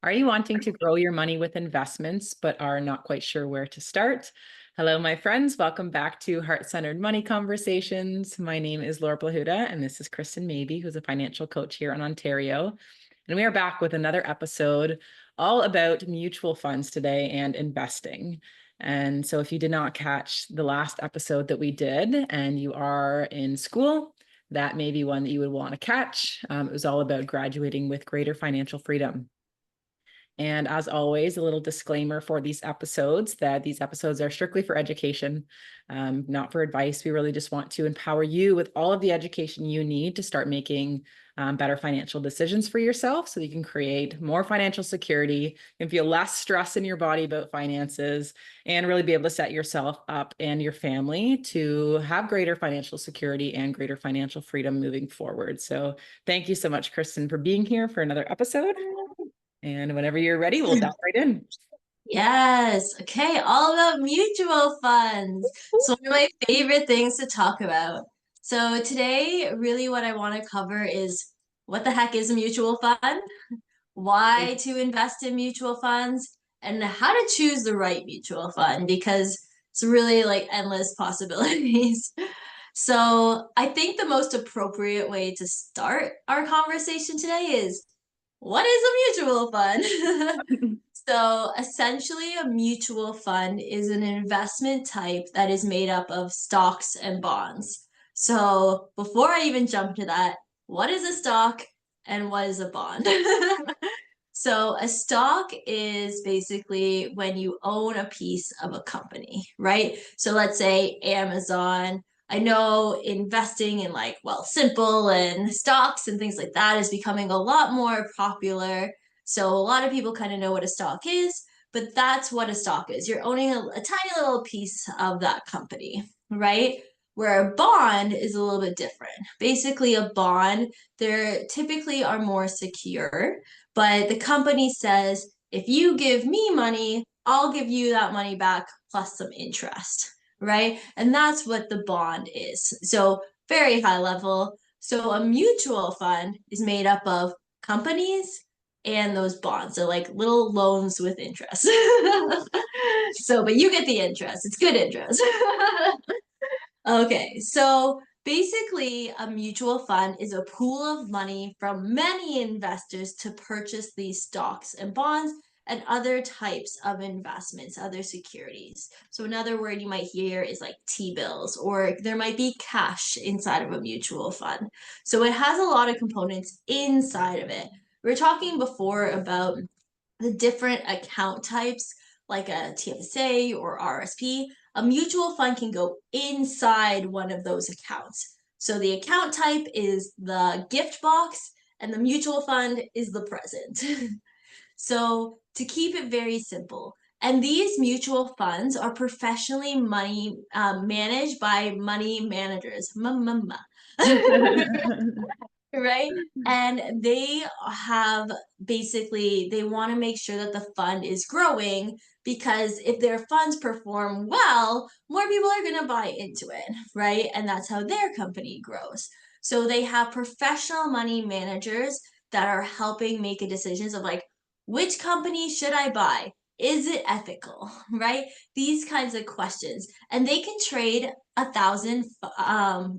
Are you wanting to grow your money with investments, but are not quite sure where to start? Hello, my friends. Welcome back to Heart-Centered Money Conversations. My name is Laura Plahuta, and this is Kristen Mabee, who's a financial coach here in Ontario. And we are back with another episode all about mutual funds today and investing. And so if you did not catch the last episode that we did and you are in school, that may be one that you would want to catch. It was all about graduating with greater financial freedom. And as always, a little disclaimer for these episodes that these episodes are strictly for education, not for advice. We really just want to empower you with all of the education you need to start making better financial decisions for yourself so that you can create more financial security and feel less stress in your body about finances and really be able to set yourself up and your family to have greater financial security and greater financial freedom moving forward. So thank you so much, Kristen, for being here for another episode. And whenever you're ready, we'll dive right in. Yes. Okay. All about mutual funds. It's one of my favorite things to talk about. So today, really what I want to cover is what the heck is a mutual fund, why to invest in mutual funds, and how to choose the right mutual fund because it's really like endless possibilities. So I think the most appropriate way to start our conversation today is what is a mutual fund? So essentially, a mutual fund is an investment type that is made up of stocks and bonds. So before I even jump to that, what is a stock and what is a bond? So a stock is basically when you own a piece of a company, right? So let's say Amazon. I know investing in like Simple and stocks and things like that is becoming a lot more popular. So a lot of people kind of know what a stock is, but that's what a stock is. You're owning a tiny little piece of that company, right? Where a bond is a little bit different. Basically, a bond, they typically are more secure, but the company says, if you give me money, I'll give you that money back plus some interest, right? And that's what the bond is. So, very high level. So, a mutual fund is made up of companies and those bonds. So, like little loans with interest. So, but you get the interest, it's good interest. Okay, so basically, a mutual fund is a pool of money from many investors to purchase these stocks and bonds and other types of investments, other securities. So, another word you might hear is like T bills, or there might be cash inside of a mutual fund. So, it has a lot of components inside of it. We were talking before about the different account types, like a TFSA or RSP. A mutual fund can go inside one of those accounts. So the account type is the gift box, and the mutual fund is the present. So to keep it very simple, and these mutual funds are professionally money managed by money managers. Right? And they have basically, they want to make sure that the fund is growing because if their funds perform well, more people are going to buy into it, right? And that's how their company grows. So they have professional money managers that are helping make decisions of like, which company should I buy? Is it ethical, right? These kinds of questions. And they can trade 1,000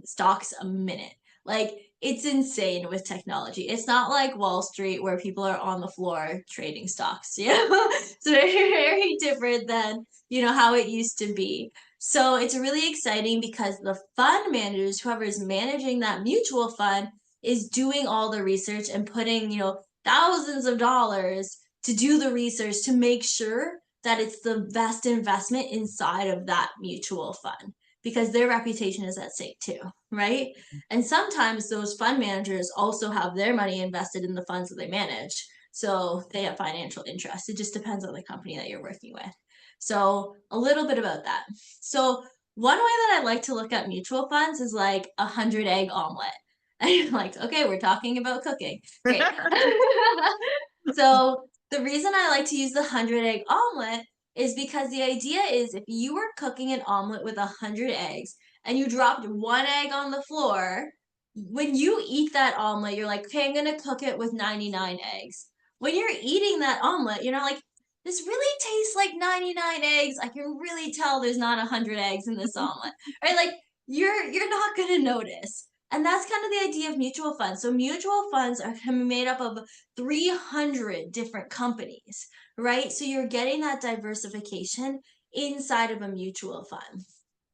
stocks a minute. Like, it's insane with technology. It's not like Wall Street where people are on the floor trading stocks. It's very, very different than, how it used to be. So it's really exciting because the fund managers, whoever is managing that mutual fund, is doing all the research and putting, thousands of dollars to do the research to make sure that it's the best investment inside of that mutual fund because their reputation is at stake too, right? And sometimes those fund managers also have their money invested in the funds that they manage. So they have financial interest. It just depends on the company that you're working with. So a little bit about that. So one way that I like to look at mutual funds is like 100 egg omelet. And you're like, okay, we're talking about cooking. Great. So the reason I like to use the 100 egg omelet is because the idea is if you were cooking an omelet with 100 eggs and you dropped one egg on the floor, when you eat that omelet, you're like, okay, I'm gonna cook it with 99 eggs. when you're eating that omelet, you're not like, this really tastes like 99 eggs. I can really tell there's not 100 eggs in this omelet, right? Like you're not going to notice. And that's kind of the idea of mutual funds. So mutual funds are can be made up of 300 different companies, right? So you're getting that diversification inside of a mutual fund,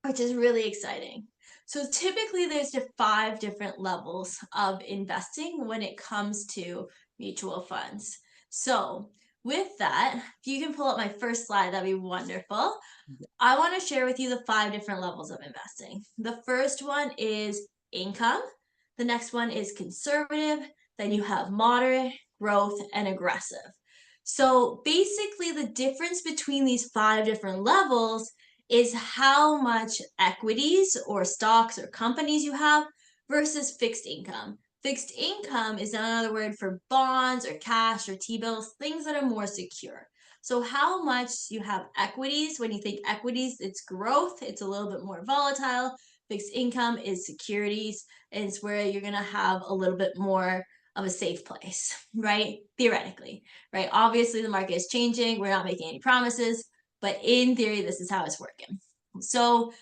which is really exciting. So typically there's just 5 different levels of investing when it comes to mutual funds. So with that, if you can pull up my first slide, that'd be wonderful. I want to share with you the 5 different levels of investing. The first one is income. The next one is conservative. Then you have moderate, growth, and aggressive. So basically, the difference between these 5 different levels is how much equities or stocks or companies you have versus fixed income. Fixed income is another word for bonds or cash or T-bills, things that are more secure. So how much you have equities, when you think equities, it's growth, it's a little bit more volatile. Fixed income is securities, and it's where you're going to have a little bit more of a safe place, right? Theoretically, right? Obviously, the market is changing. We're not making any promises, but in theory, this is how it's working. So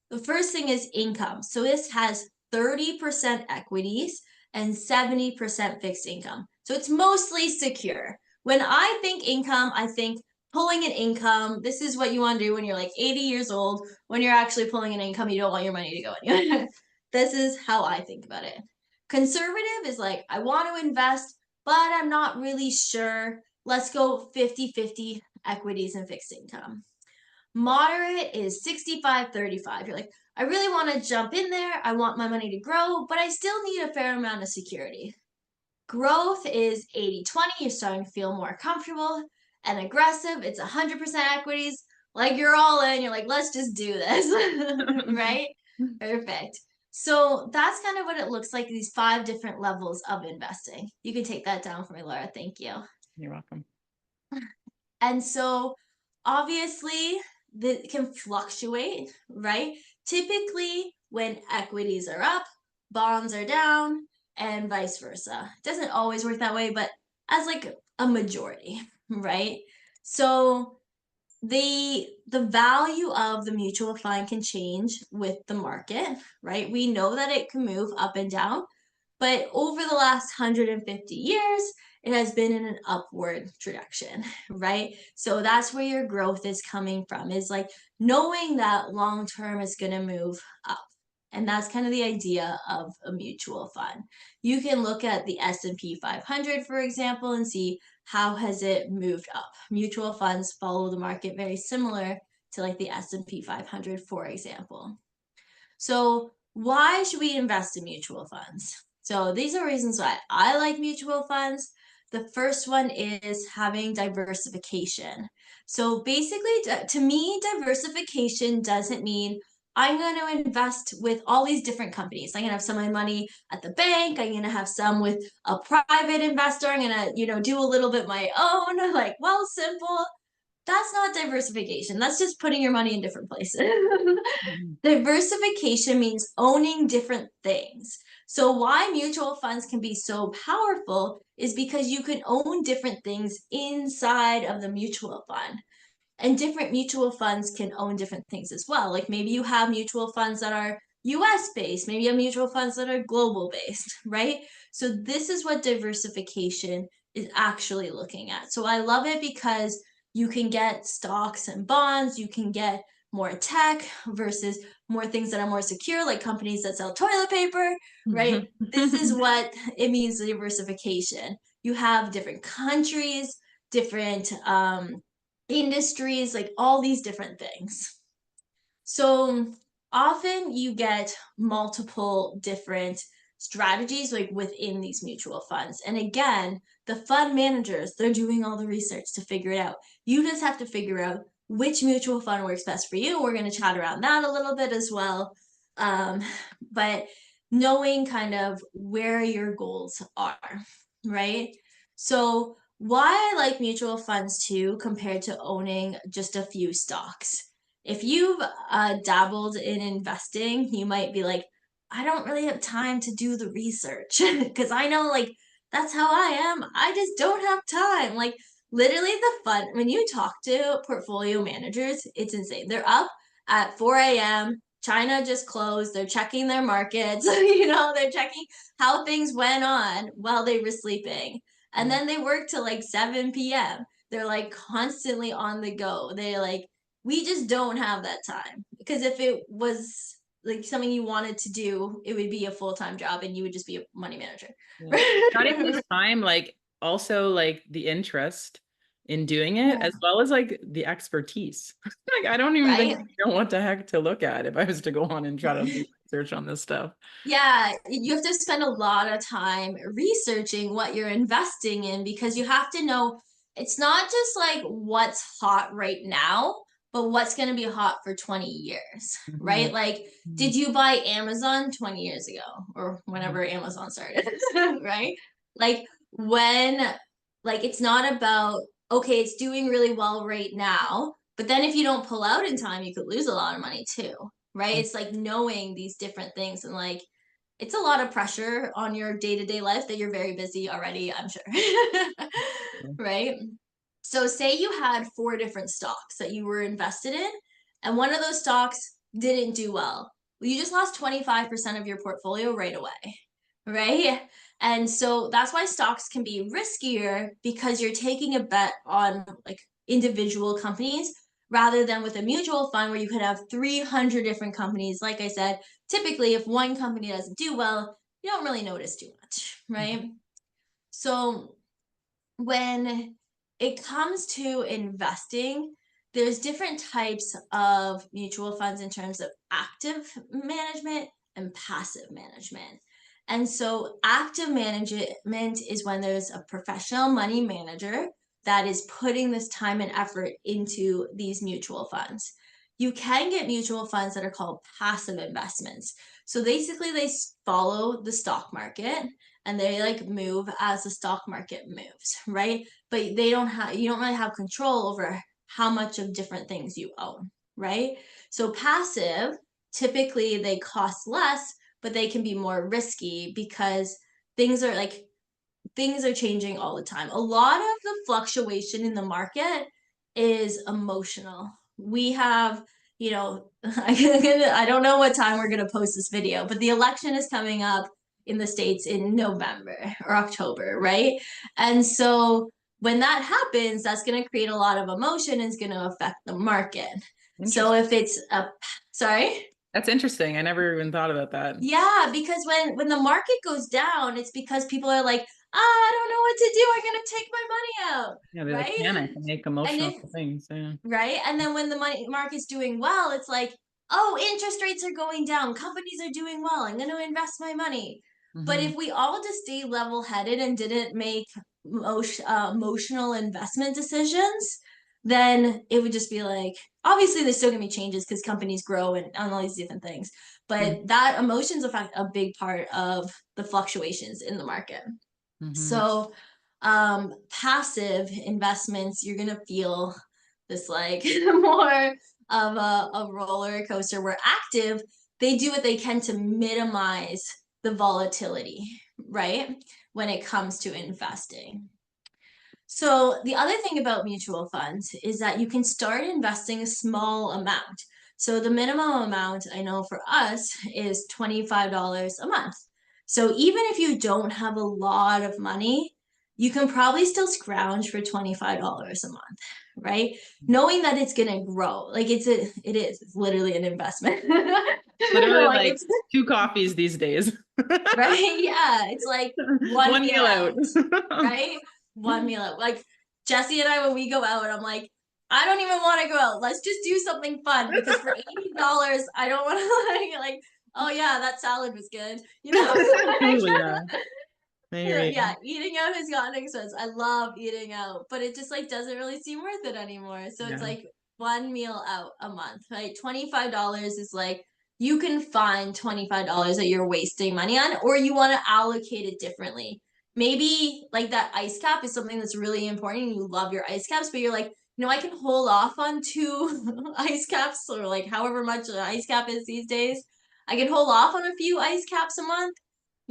the first thing is income. So this has 30% equities and 70% fixed income. So it's mostly secure. When I think income, I think pulling an income. This is what you want to do when you're like 80 years old. When you're actually pulling an income, you don't want your money to go anywhere. This is how I think about it. Conservative is like, I want to invest, but I'm not really sure. Let's go 50-50 equities and fixed income. Moderate is 65-35. You're like, I really want to jump in there. I want my money to grow, but I still need a fair amount of security. Growth is 80-20. You're starting to feel more comfortable. And aggressive, it's 100% equities. Like you're all in. You're like, let's just do this. Right? Perfect. So that's kind of what it looks like, these 5 different levels of investing. You can take that down for me, Laura. Thank you. You're welcome. And so obviously that can fluctuate, right? Typically when equities are up, bonds are down, and vice versa. It doesn't always work that way, but as like a majority, right? So the value of the mutual fund can change with the market, right? We know that it can move up and down, but over the last 150 years, it has been in an upward direction, right? So that's where your growth is coming from, is like knowing that long term is going to move up. And that's kind of the idea of a mutual fund. You can look at the S&P 500, for example, and see how has it moved up. Mutual funds follow the market very similar to like the S&P 500, for example. So why should we invest in mutual funds? So these are reasons why I like mutual funds. The first one is having diversification. So basically, to me, diversification doesn't mean I'm going to invest with all these different companies. I'm going to have some of my money at the bank. I'm going to have some with a private investor. I'm going to, do a little bit my own, like, well, simple. That's not diversification. That's just putting your money in different places. Diversification means owning different things. So why mutual funds can be so powerful is because you can own different things inside of the mutual fund. And different mutual funds can own different things as well. Like maybe you have mutual funds that are US based, maybe you have mutual funds that are global based, right? So this is what diversification is actually looking at. So I love it because you can get stocks and bonds, you can get more tech versus more things that are more secure, like companies that sell toilet paper, right? This is what it means, diversification. You have different countries, different industries, like all these different things. So often you get multiple different strategies like within these mutual funds. And again, the fund managers, they're doing all the research to figure it out. You just have to figure out which mutual fund works best for you. We're going to chat around that a little bit as well. But knowing kind of where your goals are, right? So why I like mutual funds too, compared to owning just a few stocks. If you've dabbled in investing, you might be like, I don't really have time to do the research because I know like that's how I am. I just don't have time. Like literally the fun when you talk to portfolio managers, it's insane. They're up at 4 a.m. China just closed. They're checking their markets. They're checking how things went on while they were sleeping. And Mm. then they work till like 7 p.m. They're like constantly on the go. They like, we just don't have that time. Because if it was like something you wanted to do, it would be a full-time job and you would just be a money manager. Yeah. Not even just time, like also like the interest in doing it, Yeah. as well as like the expertise. Like I don't even think Right? I know what the heck to look at if I was to go on and try to do research on this stuff. Yeah, you have to spend a lot of time researching what you're investing in because you have to know it's not just like what's hot right now, but what's going to be hot for 20 years, Mhm. right? Like, Mhm. did you buy Amazon 20 years ago or Mhm. whenever Amazon started, right? Like, when, like, it's not about, okay, it's doing really well right now, but then if you don't pull out in time, you could lose a lot of money too, right? It's like knowing these different things and like, it's a lot of pressure on your day-to-day life that you're very busy already, I'm sure. Right? So say you had four different stocks that you were invested in, and one of those stocks didn't do well. Well, you just lost 25% of your portfolio right away. Right? And so that's why stocks can be riskier because you're taking a bet on like individual companies rather than with a mutual fund where you could have 300 different companies. Like I said, typically if one company doesn't do well, you don't really notice too much, right? So when it comes to investing, there's different types of mutual funds in terms of active management and passive management. And so active management is when there's a professional money manager that is putting this time and effort into these mutual funds. You can get mutual funds that are called passive investments. So basically, they follow the stock market and they like move as the stock market moves, right? But you don't really have control over how much of different things you own, right? So passive, typically they cost less, but they can be more risky because things are like things are changing all the time. A lot of the fluctuation in the market is emotional. We have, I don't know what time we're going to post this video, but the election is coming up in the States in November or October, right? And so when that happens, that's going to create a lot of emotion and it's going to affect the market. So Interesting. if it's sorry? That's interesting. I never even thought about that. Yeah, because when the market goes down, it's because people are like, I don't know what to do. I'm gonna take my money out, Yeah, they like right? panic and make And emotional if things. Yeah. right, and then when the money market's doing well, it's like, oh, interest rates are going down, companies are doing well. I'm gonna invest my money. But Hmm. if we all just stay level-headed and didn't make emotional investment decisions, then it would just be like, obviously there's still gonna be changes because companies grow and all these different things. But that emotions affect a big part of the fluctuations in the market. Hmm. So passive investments, you're gonna feel this like more of a roller coaster where active, they do what they can to minimize the volatility, right? When it comes to investing. So the other thing about mutual funds is that you can start investing a small amount. So the minimum amount I know for us is $25 a month. So even if you don't have a lot of money, you can probably still scrounge for $25 a month, right? Knowing that it's gonna grow. Like it's literally an investment. Literally Like like it's two coffees these days. right. Yeah. It's like one One meal meal out. out, right? One meal out. Like Jesse and I, when we go out, I'm like, I don't even want to go out. Let's just do something fun because for $80, I don't want to oh yeah, that salad was good. Totally, yeah. I hear Yeah, you. eating out has gotten expensive. I love eating out, but it just like doesn't really seem worth it anymore. So it's Yeah. like one meal out a month, right? $25 is like you can find $25 that you're wasting money on, or you want to allocate it differently. Maybe like that ice cap is something that's really important. And you love your ice caps, but you're like, I can hold off on two ice caps or like however much an ice cap is these days. I can hold off on a few ice caps a month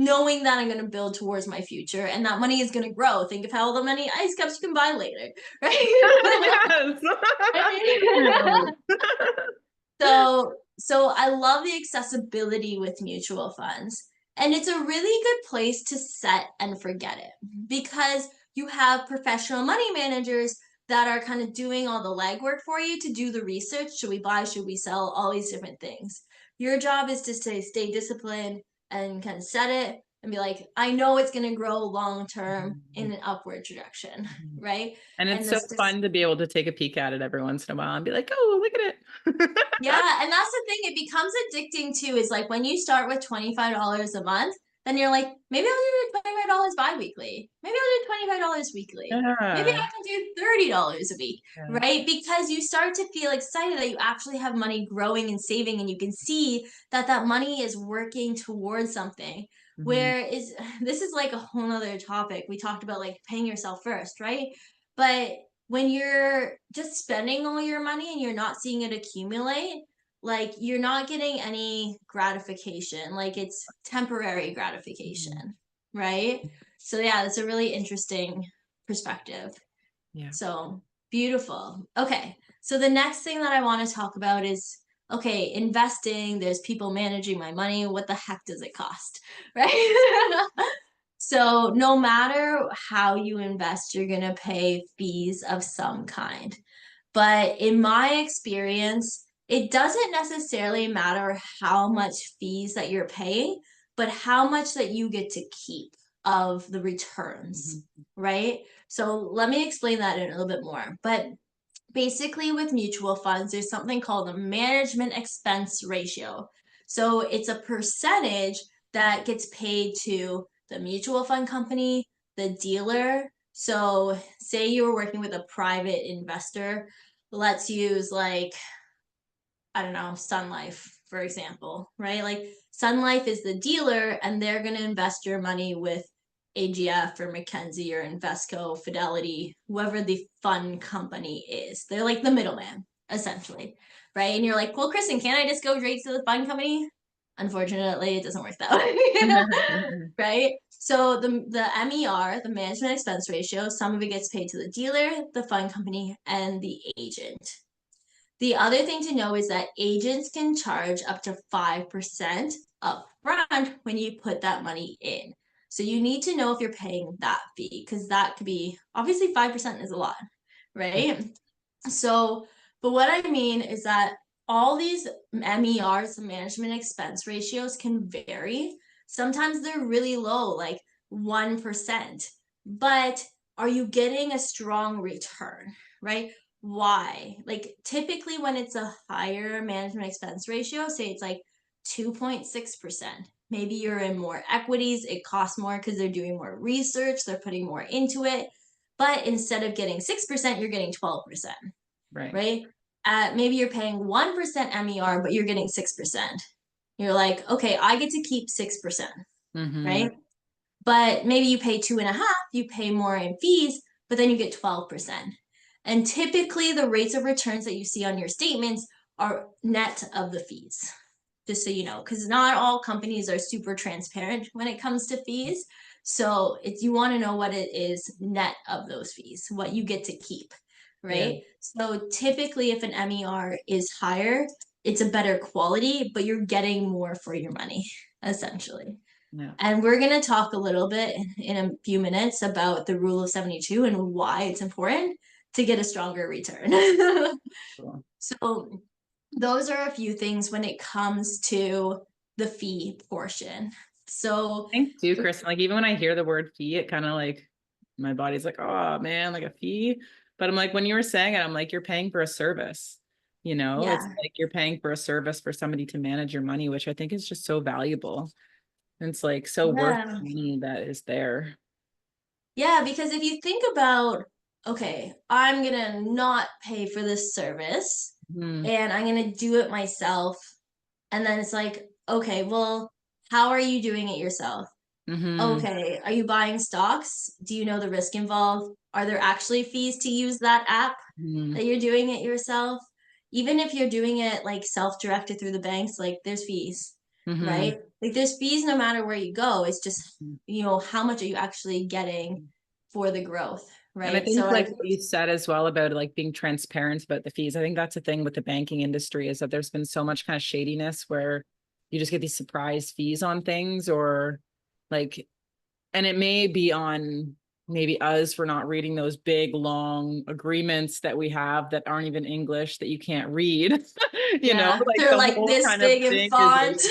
knowing that I'm going to build towards my future and that money is going to grow. Think of how all the many ice cups you can buy later, right? Yes. So I love the accessibility with mutual funds. And it's a really good place to set and forget it because you have professional money managers that are kind of doing all the legwork for you to do the research. Should we buy? Should we sell? All these different things. Your job is to stay disciplined and kind of set it and be like, I know it's going to grow long term in an upward direction, right? And it's And so this just fun to be able to take a peek at it every once in a while and be like, oh, look at it. Yeah, and that's the thing. It becomes addicting too. Is like when you start with $25 a month, then you're like, maybe I'll do $25 bi-weekly. Maybe I'll do $25 weekly. Maybe I Yeah. can do $30 a week, Yeah. right? Because you start to feel excited that you actually have money growing and saving, and you can see that that money is working towards something. Mhm. Where is this is like a whole nother topic. We talked about like paying yourself first, right? But when you're just spending all your money and you're not seeing it accumulate, like you're not getting any gratification, like it's temporary Mhm. gratification, right? So yeah, that's a really interesting perspective. Yeah. So beautiful. Okay. So the next thing that I want to talk about is okay, investing, there's people managing my money. What the heck does it cost? Right? So no matter how you invest, you're going to pay fees of some kind. But in my experience, it doesn't necessarily matter how much fees that you're paying, but how much that you get to keep of the returns, Mhm. right? So let me explain that in a little bit more. But basically, with mutual funds, there's something called a management expense ratio. So it's a percentage that gets paid to the mutual fund company, the dealer. So, say you were working with a private investor, let's use like, I don't know, Sun Life, for example, right? Like Sun Life is the dealer and they're going to invest your money with AGF or McKenzie or Invesco, Fidelity, whoever the fund company is. They're like the middleman, essentially, right? And you're like, well, Kristen, can't I just go straight to the fund company? Unfortunately, it doesn't work that way, right? So the MER, the management expense ratio, some of it gets paid to the dealer, the fund company, and the agent. The other thing to know is that agents can charge up to 5% upfront when you put that money in. So you need to know if you're paying that fee because that could be obviously 5% is a lot, right? So, but what I mean is that all these MERs, management expense ratios, can vary. Sometimes they're really low, like 1%. But are you getting a strong return, right? Why? Like typically when it's a higher management expense ratio, say it's like 2.6%. Maybe you're in more equities, it costs more because they're doing more research, they're putting more into it. But instead of getting 6%, you're getting 12%, Right. right? Maybe you're paying 1% MER, but you're getting 6%. You're like, okay, I get to keep 6%, Hmm. right? But maybe you pay 2.5, you pay more in fees, but then you get 12%. And typically the rates of returns that you see on your statements are net of the fees, just so you know, because not all companies are super transparent when it comes to fees. So it's you want to know what it is net of those fees, what you get to keep, Yeah. right? So typically if an MER is higher, it's a better quality, but you're getting more for your money, essentially. Yeah. And we're going to talk a little bit in a few minutes about the rule of 72 and why it's important to get a stronger return. Cool. So, those are a few things when it comes to the fee portion. So, I think too, Kristen, like even when I hear the word fee, it kind of like my body's like, oh man, like a fee. But I'm like, when you were saying it, I'm like, you're paying for a service. It's yeah, like you're paying for a service for somebody to manage your money, which I think is just so valuable. And it's like so worth yeah, the money that is there. yeah, because if you think about, okay, I'm going to not pay for this service Mm-hmm. and I'm going to do it myself. And then it's like, okay, well, how are you doing it yourself? Mm-hmm. Okay, are you buying stocks? Do you know the risk involved? Are there actually fees to use that app that you're doing it yourself? Even if you're doing it like self-directed through the banks, like there's fees. Mm-hmm. right? Like there's fees no matter where you go. It's just, how much are you actually getting for the growth, And I right? think So I like what you said as well about like being transparent about the fees. I think that's the thing with the banking industry is that there's been so much kind of shadiness where you just get these surprise fees on things or like, and it may be on maybe us for not reading those big long agreements that we have that aren't even English that you can't read. yeah, Like they're the like whole this kind of big in thing is like, font.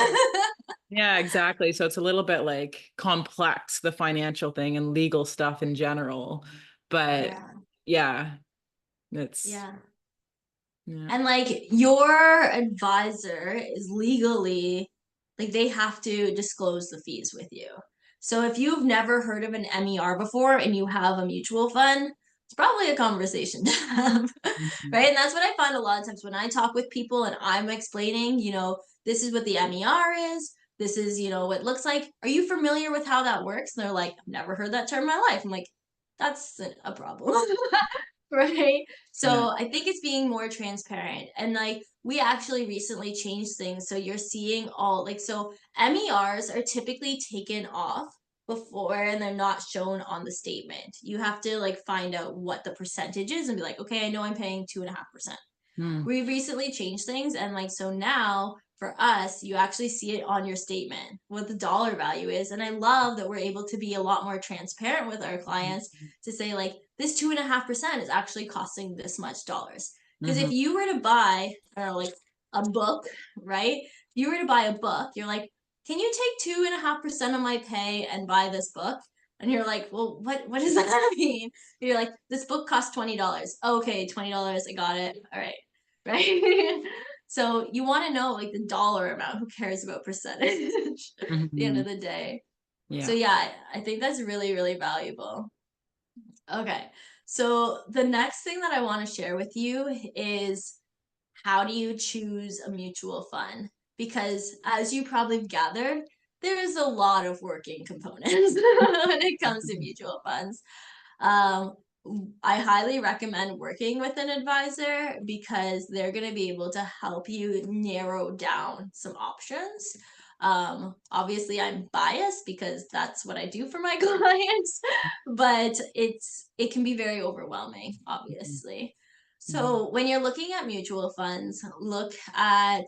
yeah, exactly. So it's a little bit like complex, the financial thing and legal stuff in general. But Yeah. yeah, it's Yeah. yeah. And like your advisor is legally, like they have to disclose the fees with you. So if you've never heard of an MER before and you have a mutual fund, it's probably a conversation to have, right? Mhm. And that's what I find a lot of times when I talk with people and I'm explaining, this is what the MER is. This is, what it looks like. Are you familiar with how that works? And they're like, I've never heard that term in my life. I'm like, that's a problem. Right? Yeah. So I think it's being more transparent. And like we actually recently changed things. So you're seeing all like so MERs are typically taken off before and they're not shown on the statement. You have to like find out what the percentage is and be like, okay, I know I'm paying 2.5%. Mm. We've recently changed things and like so now for us you actually see it on your statement what the dollar value is, and I love that we're able to be a lot more transparent with our clients to say like this 2.5% is actually costing this much dollars, because if Mm-hmm. you were to buy I don't know like a book, right? If you were to buy a book, you're like, can you take 2.5% of my pay and buy this book? And you're like, well, what does that mean? You're like, this book costs $20. Okay, $20, I got it. All right, right? So you want to know like the dollar amount. Who cares about percentage at the end Mm-hmm. of the day? So Yeah. yeah, I think that's really, really valuable. Okay. So the next thing that I want to share with you is how do you choose a mutual fund? Because as you probably gathered, there is a lot of working components when it comes to mutual funds. Um, I highly recommend working with an advisor because they're going to be able to help you narrow down some options. Obviously, I'm biased because that's what I do for my clients, but it can be very overwhelming, obviously. Mm-hmm. So when you're looking at mutual funds, look at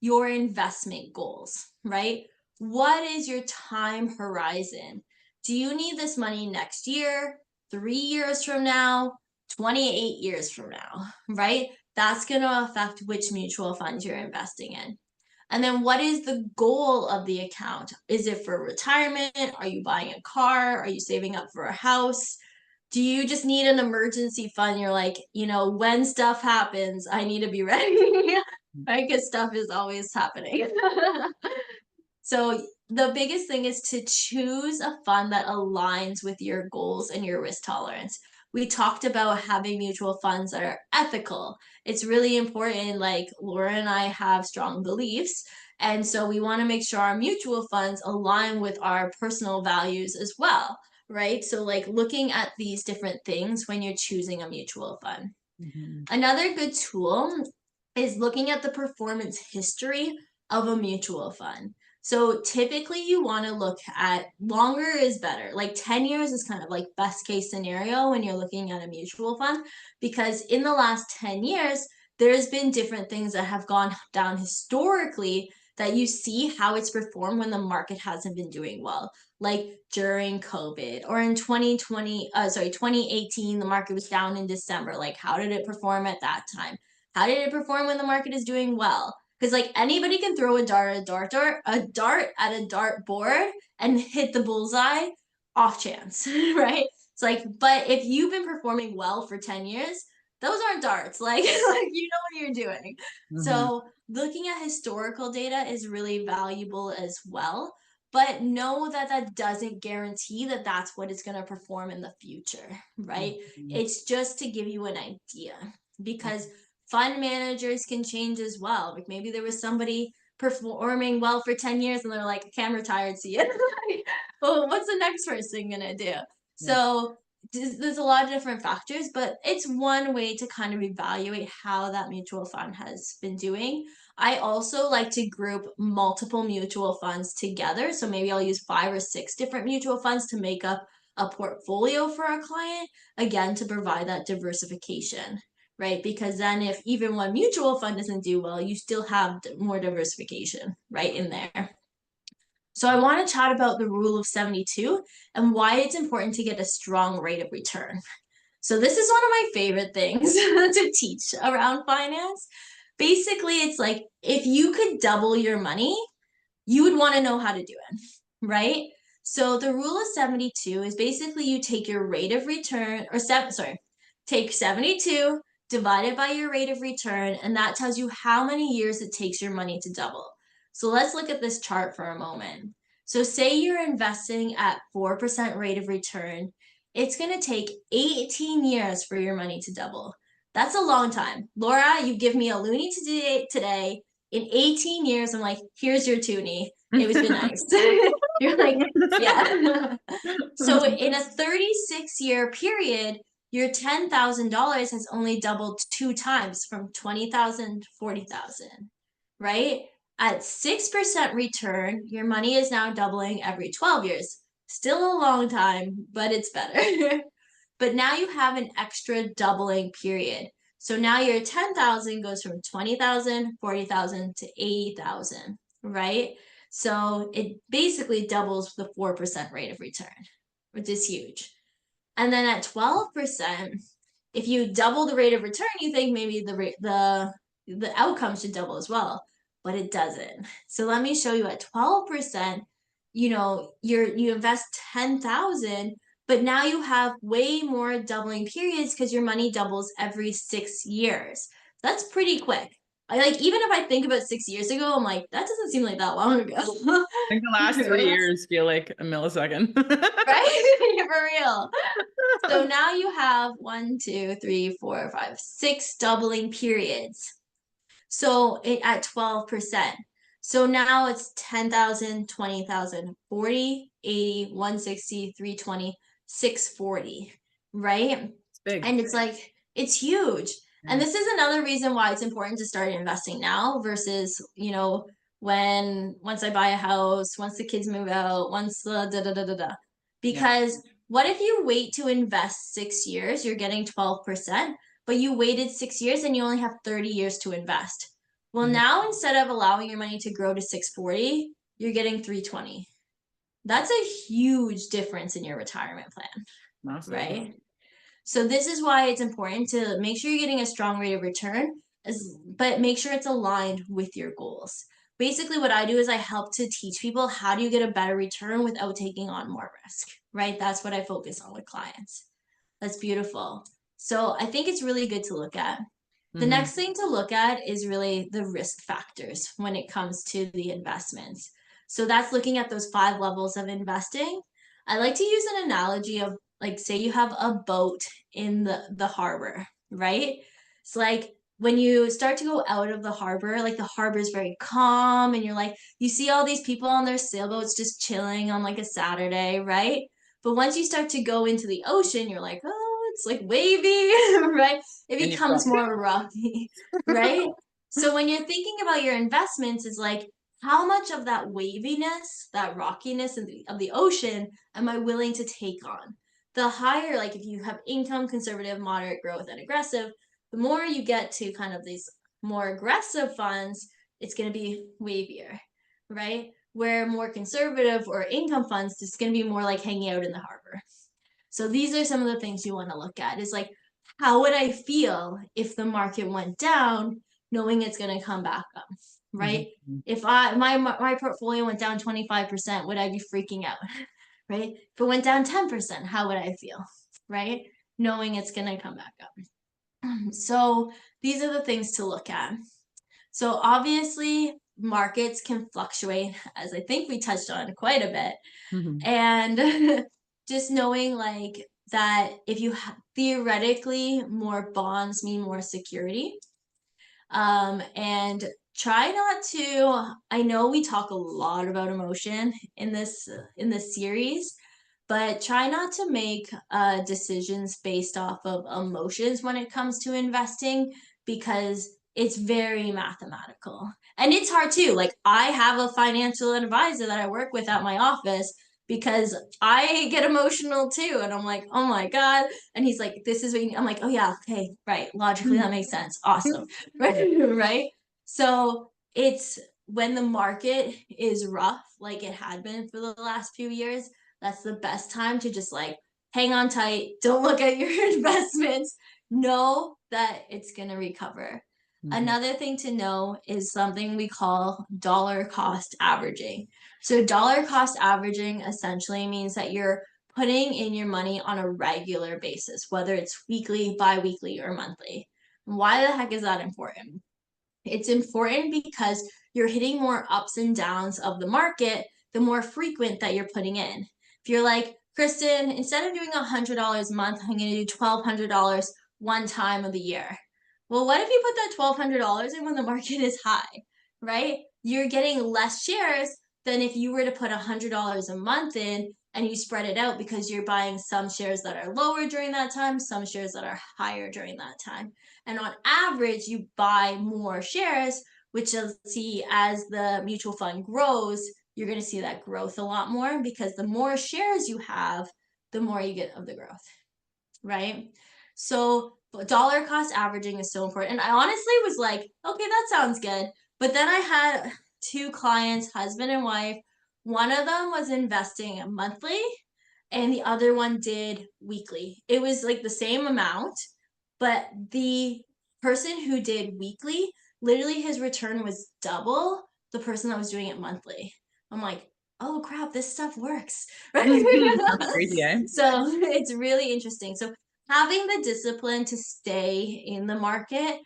your investment goals, right? What is your time horizon? Do you need this money next year, 3 years from now, 28 years from now, right? That's going to affect which mutual funds you're investing in. And then what is the goal of the account? Is it for retirement? Are you buying a car? Are you saving up for a house? Do you just need an emergency fund? You're like, when stuff happens, I need to be ready, right? Because stuff is always happening. So the biggest thing is to choose a fund that aligns with your goals and your risk tolerance. We talked about having mutual funds that are ethical. It's really important. Like Laura and I have strong beliefs. And so we want to make sure our mutual funds align with our personal values as well, right? So, like looking at these different things when you're choosing a mutual fund. Mm-hmm. Another good tool is looking at the performance history of a mutual fund. So typically you want to look at longer is better. Like 10 years is kind of like best case scenario when you're looking at a mutual fund, because in the last 10 years there's been different things that have gone down historically that you see how it's performed when the market hasn't been doing well, like during COVID or in 2018, the market was down in December. Like, how did it perform at that time? How did it perform when the market is doing well? Because like anybody can throw a dart at a dart board and hit the bullseye off chance, right? It's like, but if you've been performing well for 10 years, those aren't darts. Like, like you know what you're doing. Mm-hmm. So looking at historical data is really valuable as well, but know that that doesn't guarantee that that's what it's going to perform in the future, right? Mm-hmm. It's just to give you an idea, because fund managers can change as well. Like maybe there was somebody performing well for 10 years and they're like, okay, I'm retired, see you. Well, what's the next person gonna do? Yeah. So there's a lot of different factors, but it's one way to kind of evaluate how that mutual fund has been doing. I also like to group multiple mutual funds together. So maybe I'll use 5 or 6 different mutual funds to make up a portfolio for our client, again, to provide that diversification, right? Because then if even one mutual fund doesn't do well, you still have more diversification right in there. So I want to chat about the rule of 72 and why it's important to get a strong rate of return. So this is one of my favorite things to teach around finance. Basically, it's like if you could double your money, you would want to know how to do it, right? So the rule of 72 is basically you take your rate of return, or take 72 divided by your rate of return, and that tells you how many years it takes your money to double. So let's look at this chart for a moment. So say you're investing at 4% rate of return, it's going to take 18 years for your money to double. That's a long time. Laura, you give me a loonie today. In 18 years, I'm like, here's your toonie. It was been nice. You're like, yeah. So in a 36-year period, your $10,000 has only doubled 2 times from 20,000 to 40,000, right? At 6% return, your money is now doubling every 12 years. Still a long time, but it's better. But now you have an extra doubling period. So now your 10,000 goes from 20,000, 40,000 to 80,000, right? So it basically doubles the 4% rate of return, which is huge. And then at 12%, if you double the rate of return, you think maybe the outcome should double as well, but it doesn't. So let me show you at 12%, you invest 10,000, but now you have way more doubling periods because your money doubles every 6 years. That's pretty quick. Even if I think about 6 years ago, I'm like, that doesn't seem like that long ago. I think the last 3 years feel like a millisecond. Right? For real. So now you have 1, 2, 3, 4, 5, 6 doubling periods. So at 12%. So now it's 10,000, 20,000, 40, 80, 160, 320, 640, right? It's big. And it's like, it's huge. And this is another reason why it's important to start investing now versus, once I buy a house, once the kids move out, once the da da da da da. Because what if you wait to invest 6 years, you're getting 12%, but you waited 6 years and you only have 30 years to invest. Well, now instead of allowing your money to grow to 640, you're getting 320. That's a huge difference in your retirement plan, Massive. right? So this is why it's important to make sure you're getting a strong rate of return, but make sure it's aligned with your goals. Basically, what I do is I help to teach people how do you get a better return without taking on more risk, right? That's what I focus on with clients. That's beautiful. So I think it's really good to look at. The next thing to look at is really the risk factors when it comes to the investments. So that's looking at those 5 levels of investing. I like to use an analogy of like, say you have a boat in the harbor, right? It's like when you start to go out of the harbor, like the harbor is very calm and you're like, you see all these people on their sailboats just chilling on like a Saturday, right? But once you start to go into the ocean, you're like, oh, it's like wavy, right? It becomes more rocky, right? So when you're thinking about your investments, is like, how much of that waviness, that rockiness of the ocean am I willing to take on? The higher, like if you have income, conservative, moderate growth, and aggressive, the more you get to kind of these more aggressive funds, it's going to be wavier, right? Where more conservative or income funds, it's going to be more like hanging out in the harbor. So these are some of the things you want to look at is like, how would I feel if the market went down, knowing it's going to come back up, right? If my portfolio went down 25%, would I be freaking out, right? If it went down 10%, how would I feel, right? Knowing it's going to come back up. So these are the things to look at. So obviously, markets can fluctuate, as I think we touched on quite a bit. And just knowing like that if you theoretically more bonds mean more security. And try not to, I know we talk a lot about emotion in this series, but try not to make decisions based off of emotions when it comes to investing because it's very mathematical. And it's hard too. Like, I have a financial advisor that I work with at my office because I get emotional too. And I'm like, oh my God. And he's like, this is what you need. I'm like, oh yeah, okay, right. Logically, that makes sense. Awesome. Right. Right. So it's when the market is rough, like it had been for the last few years, that's the best time to just like hang on tight. Don't look at your investments. Know that it's going to recover. Mhm. Another thing to know is something we call dollar cost averaging. So, dollar cost averaging essentially means that you're putting in your money on a regular basis, whether it's weekly, bi weekly, or monthly. Why the heck is that important? It's important because you're hitting more ups and downs of the market the more frequent that you're putting in. If you're like, Kristen, instead of doing $100 a month, I'm going to do $1,200 one time of the year. Well, what if you put that $1,200 in when the market is high, right? You're getting less shares than if you were to put $100 a month in and you spread it out because you're buying some shares that are lower during that time, some shares that are higher during that time. And on average, you buy more shares, which you'll see as the mutual fund grows, you're going to see that growth a lot more because the more shares you have, the more you get of the growth, right? So dollar cost averaging is so important. And I honestly was like, okay, that sounds good. But then I had two clients, husband and wife. One of them was investing monthly and the other one did weekly. It was like the same amount, but the person who did weekly, literally his return was double the person that was doing it monthly. I'm like, oh crap, this stuff works. Right? That's crazy, eh? So it's really interesting. So having the discipline to stay in the market,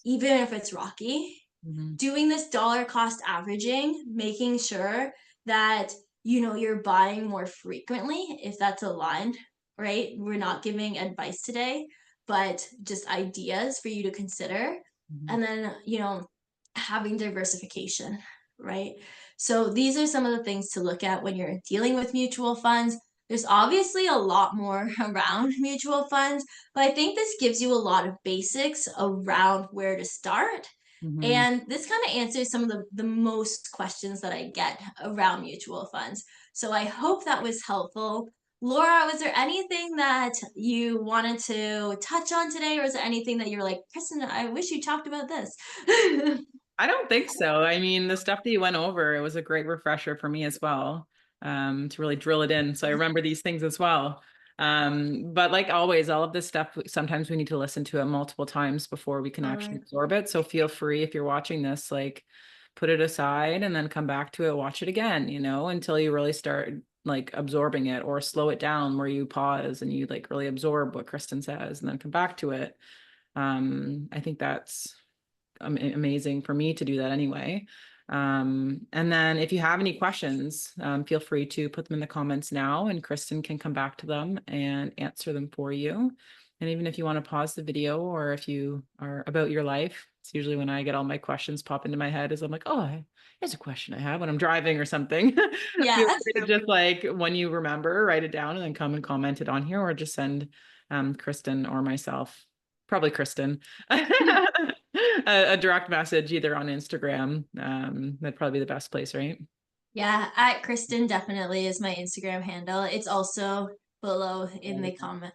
even if it's rocky, Mhm. doing this dollar cost averaging, making sure that you're buying more frequently if that's aligned, right? We're not giving advice today, but just ideas for you to consider. Mhm. And then, having diversification, right? So these are some of the things to look at when you're dealing with mutual funds. There's obviously a lot more around mutual funds, but I think this gives you a lot of basics around where to start. Mhm. And this kind of answers some of the most questions that I get around mutual funds. So I hope that was helpful. Laura, was there anything that you wanted to touch on today, or is there anything that you're like, Kristen, I wish you talked about this? I don't think so. I mean, the stuff that you went over, it was a great refresher for me as well, to really drill it in. So I remember these things as well. But like always, all of this stuff, sometimes we need to listen to it multiple times before we can actually Or, absorb it. So feel free if you're watching this, like put it aside and then come back to it, watch it again, until you really start like absorbing it, or slow it down where you pause and you like really absorb what Kristen says and then come back to it. I think that's amazing for me to do that anyway. And then if you have any questions, feel free to put them in the comments now and Kristen can come back to them and answer them for you. And even if you want to pause the video, or if you are about your life, it's usually when I get all my questions pop into my head, is I'm like, oh, here's a question I have when I'm driving or something. Feel yeah. free to just like, when you remember, write it down and then come and comment it on here, or just send Kristen or myself, probably Kristen, a direct message either on Instagram. That'd probably be the best place, right? Yeah, at Kristen definitely is my Instagram handle. It's also below in the Yeah, comment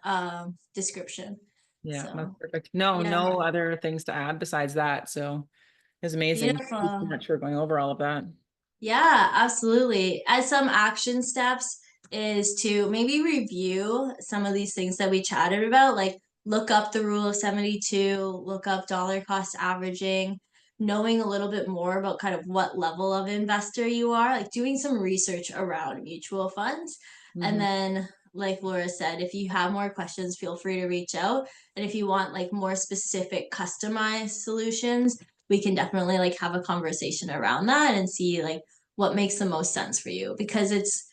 description. yeah, that's So perfect. No, yeah, no other things to add besides that. So it's amazing. Thank you so beautiful. much for going over all of that. Yeah, absolutely. As some action steps is to maybe review some of these things that we chatted about, like look up the rule of 72, look up dollar cost averaging, knowing a little bit more about kind of what level of investor you are, like doing some research around mutual funds. And Mhm. then, like Laura said, if you have more questions, feel free to reach out. And if you want like more specific customized solutions, we can definitely like have a conversation around that and see like what makes the most sense for you because it's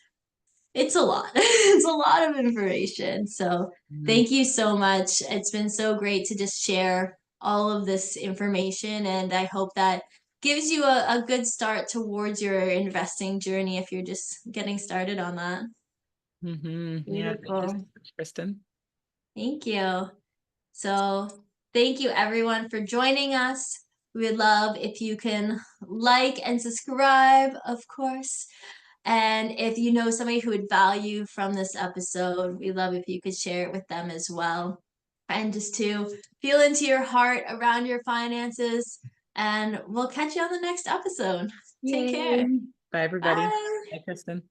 a lot. It's a lot of information. So Mhm. thank you so much. It's been so great to just share all of this information, and I hope that gives you a good start towards your investing journey if you're just getting started on that. Yeah, thank you so Beautiful. much, Kristen. Thank you. So thank you everyone for joining us. We would love if you can like and subscribe, of course. And if you know somebody who would value from this episode, we love if you could share it with them as well. And just to feel into your heart around your finances. And we'll catch you on the next episode. Take care. Yay. Bye, everybody. Bye. Bye, Kristen.